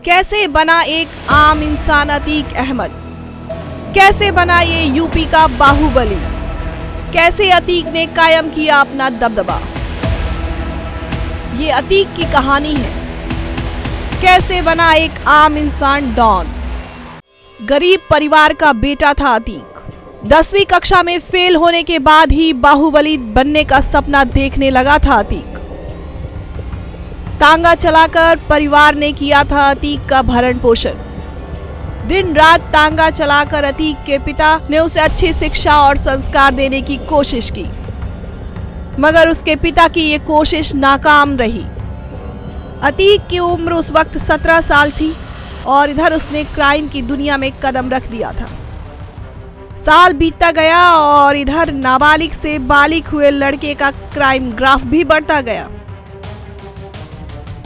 कैसे बना एक आम इंसान अतीक अहमद? कैसे बना ये यूपी का बाहुबली? कैसे अतीक ने कायम किया अपना दबदबा? ये अतीक की कहानी है। कैसे बना एक आम इंसान डॉन? गरीब परिवार का बेटा था अतीक। 10वीं कक्षा में फेल होने के बाद ही बाहुबली बनने का सपना देखने लगा था अतीक। तांगा चलाकर परिवार ने किया था अतीक का भरण पोषण। दिन रात तांगा चलाकर अतीक के पिता ने उसे अच्छी शिक्षा और संस्कार देने की कोशिश की, मगर उसके पिता की ये कोशिश नाकाम रही। अतीक की उम्र उस वक्त 17 साल थी और इधर उसने क्राइम की दुनिया में कदम रख दिया था। साल बीतता गया और इधर नाबालिग से बालिग हुए लड़के का क्राइम ग्राफ भी बढ़ता गया।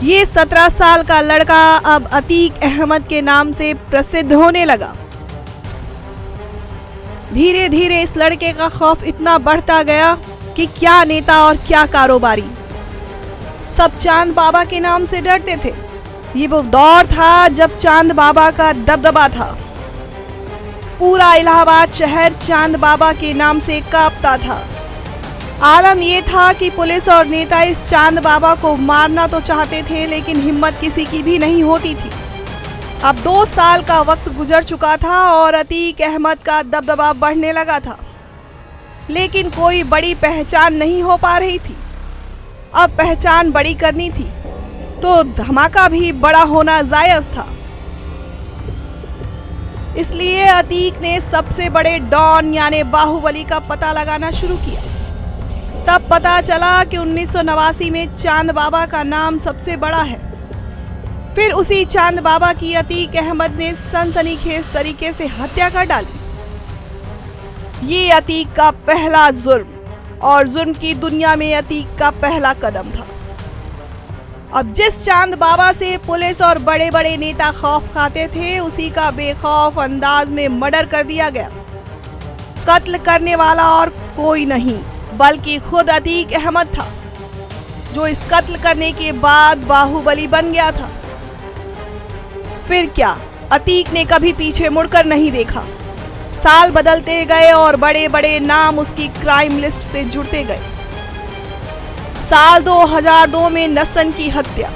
ये 17 साल का लड़का अब अतीक अहमद के नाम से प्रसिद्ध होने लगा। धीरे धीरे इस लड़के का खौफ इतना बढ़ता गया कि क्या नेता और क्या कारोबारी, सब चांद बाबा के नाम से डरते थे। ये वो दौर था जब चांद बाबा का दबदबा था। पूरा इलाहाबाद शहर चांद बाबा के नाम से कांपता था। आलम ये था कि पुलिस और नेता इस चांद बाबा को मारना तो चाहते थे, लेकिन हिम्मत किसी की भी नहीं होती थी। अब 2 साल का वक्त गुजर चुका था और अतीक अहमद का दबदबा बढ़ने लगा था, लेकिन कोई बड़ी पहचान नहीं हो पा रही थी। अब पहचान बड़ी करनी थी तो धमाका भी बड़ा होना जायज था। इसलिए अतीक ने सबसे बड़े डॉन यानी बाहुबली का पता लगाना शुरू किया। तब पता चला कि 1989 में चांद बाबा का नाम सबसे बड़ा है। फिर उसी चांद बाबा की अतीक अहमद ने सनसनीखेज तरीके से हत्या कर डाली। ये अतीक का पहला जुर्म और जुर्म की दुनिया में अतीक का पहला कदम था। अब जिस चांद बाबा से पुलिस और बड़े बड़े नेता खौफ खाते थे, उसी का बेखौफ अंदाज में मर्डर कर दिया गया। कत्ल करने वाला और कोई नहीं बल्कि खुद अतीक अहमद था, जो इस कत्ल करने के बाद बाहुबली बन गया था। फिर क्या, अतीक ने कभी पीछे मुड़कर नहीं देखा। साल बदलते गए और बड़े बड़े नाम उसकी क्राइम लिस्ट से जुड़ते गए। साल 2002 में नसन की हत्या,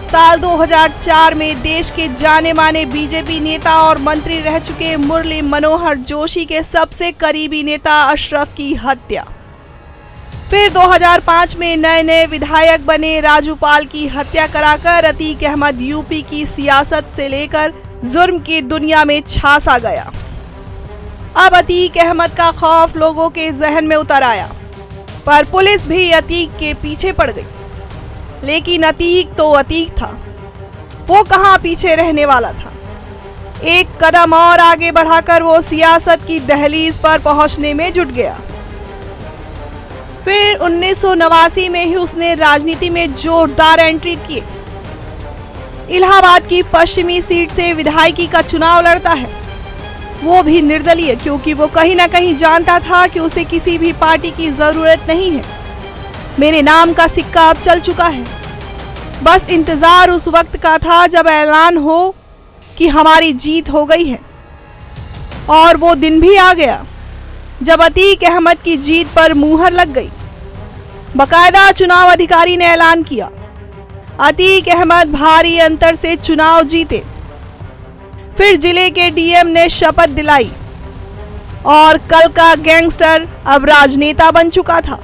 साल 2004 में देश के जाने माने बीजेपी नेता और मंत्री रह चुके मुरली मनोहर जोशी के सबसे करीबी नेता अशरफ की हत्या। फिर 2005 में नए विधायक बने राजू पाल की हत्या कराकर अतीक अहमद यूपी की सियासत से लेकर जुर्म की दुनिया में छा सा गया। अब अतीक अहमद का खौफ लोगों के जहन में उतर आया, पर पुलिस भी अतीक के पीछे पड़ गई। लेकिन अतीक तो अतीक था, वो कहां पीछे रहने वाला था। एक कदम और आगे बढ़ाकर वो सियासत की दहलीज पर पहुंचने में जुट गया। फिर 1989 में ही उसने राजनीति में जोरदार एंट्री की। इलाहाबाद की पश्चिमी सीट से विधायकी का चुनाव लड़ता है, वो भी निर्दलीय, क्योंकि वो कहीं ना कहीं जानता था कि उसे किसी भी पार्टी की जरूरत नहीं है। मेरे नाम का सिक्का अब चल चुका है। बस इंतजार उस वक्त का था जब ऐलान हो कि हमारी जीत हो गई है। और वो दिन भी आ गया जब अतीक अहमद की जीत पर मुहर लग गई। बकायदा चुनाव अधिकारी ने ऐलान किया, अतीक अहमद भारी अंतर से चुनाव जीते। फिर जिले के डीएम ने शपथ दिलाई और कल का गैंगस्टर अब राजनेता बन चुका था।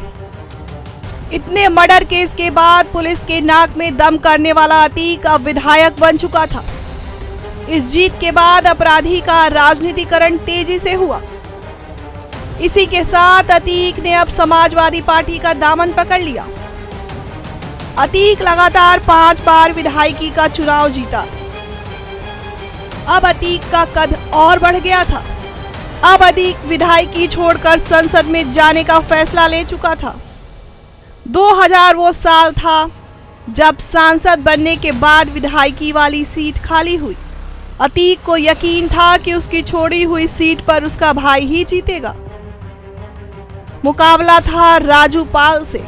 इतने मर्डर केस के बाद पुलिस के नाक में दम करने वाला अतीक अब विधायक बन चुका था। इस जीत के बाद अपराधी का राजनीतिकरण तेजी से हुआ। इसी के साथ अतीक ने अब समाजवादी पार्टी का दामन पकड़ लिया। अतीक लगातार 5 बार विधायकी का चुनाव जीता। अब अतीक का कद और बढ़ गया था। अब अतीक विधायकी छोड़कर संसद में जाने का फैसला ले चुका था। 2000 वो साल था जब सांसद बनने के बाद विधायकी वाली सीट खाली हुई। अतीक को यकीन था कि उसकी छोड़ी हुई सीट पर उसका भाई ही जीतेगा। मुकाबला था राजू पाल से।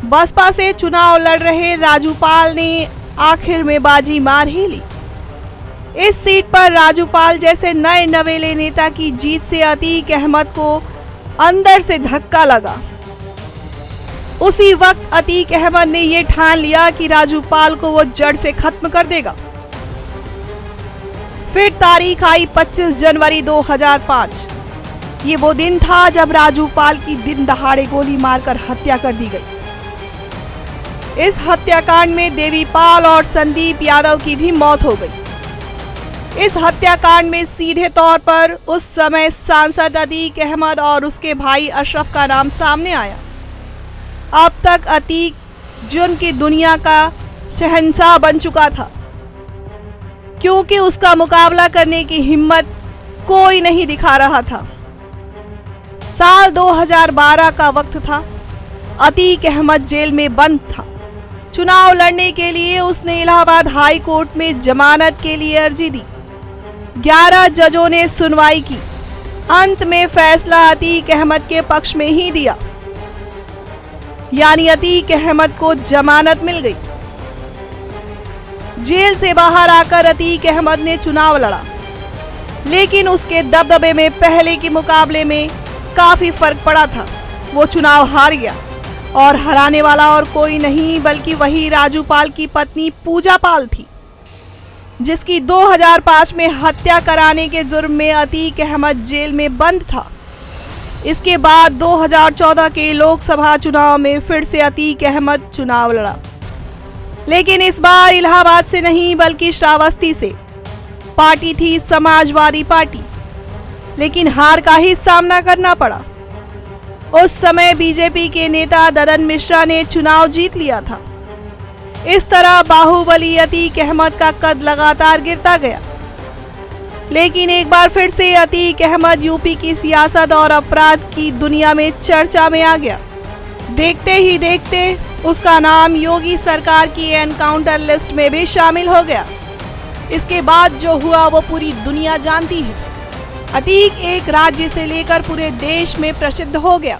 बसपा से चुनाव लड़ रहे राजू पाल ने आखिर में बाजी मार ही ली। इस सीट पर राजूपाल जैसे नए नवेले नेता की जीत से अतीक अहमद को अंदर से धक्का लगा। उसी वक्त अतीक अहमद ने यह ठान लिया कि राजूपाल को वो जड़ से खत्म कर देगा। फिर तारीख आई 25 जनवरी 2005। ये वो दिन था जब राजूपाल की दिन दहाड़े गोली मारकर हत्या कर दी गई। इस हत्याकांड में देवीपाल और संदीप यादव की भी मौत हो गई। इस हत्याकांड में सीधे तौर पर उस समय सांसद अतीक अहमद और उसके भाई अशरफ का नाम सामने आया। अब तक अतीक जुर्म की दुनिया का शहंशाह बन चुका था, क्योंकि उसका मुकाबला करने की हिम्मत कोई नहीं दिखा रहा था। साल 2012 का वक्त था। अतीक अहमद जेल में बंद था। चुनाव लड़ने के लिए उसने इलाहाबाद हाई कोर्ट में जमानत के लिए अर्जी दी। 11 जजों ने सुनवाई की। अंत में फैसला अतीक अहमद के पक्ष में ही दिया, यानी अतीक अहमद को जमानत मिल गई। जेल से बाहर आकर अतीक अहमद ने चुनाव लड़ा, लेकिन उसके दबदबे में पहले के मुकाबले में काफी फर्क पड़ा था। वो चुनाव हार गया और हराने वाला और कोई नहीं बल्कि वही राजूपाल की पत्नी पूजा पाल थी, जिसकी 2005 में हत्या कराने के जुर्म में अतीक अहमद जेल में बंद था। इसके बाद 2014 के लोकसभा चुनाव में फिर से अतीक अहमद चुनाव लड़ा, लेकिन इस बार इलाहाबाद से नहीं बल्कि श्रावस्ती से। पार्टी थी समाजवादी पार्टी, लेकिन हार का ही सामना करना पड़ा। उस समय बीजेपी के नेता ददन मिश्रा ने चुनाव जीत लिया था। इस तरह बाहुबली अतीक अहमद का कद लगातार गिरता गया। लेकिन एक बार फिर से अतीक अहमद यूपी की सियासत और अपराध की दुनिया में चर्चा में आ गया। देखते ही देखते उसका नाम योगी सरकार की एनकाउंटर लिस्ट में भी शामिल हो गया। इसके बाद जो हुआ वो पूरी दुनिया जानती है। अतीक एक राज्य से लेकर पूरे देश में प्रसिद्ध हो गया।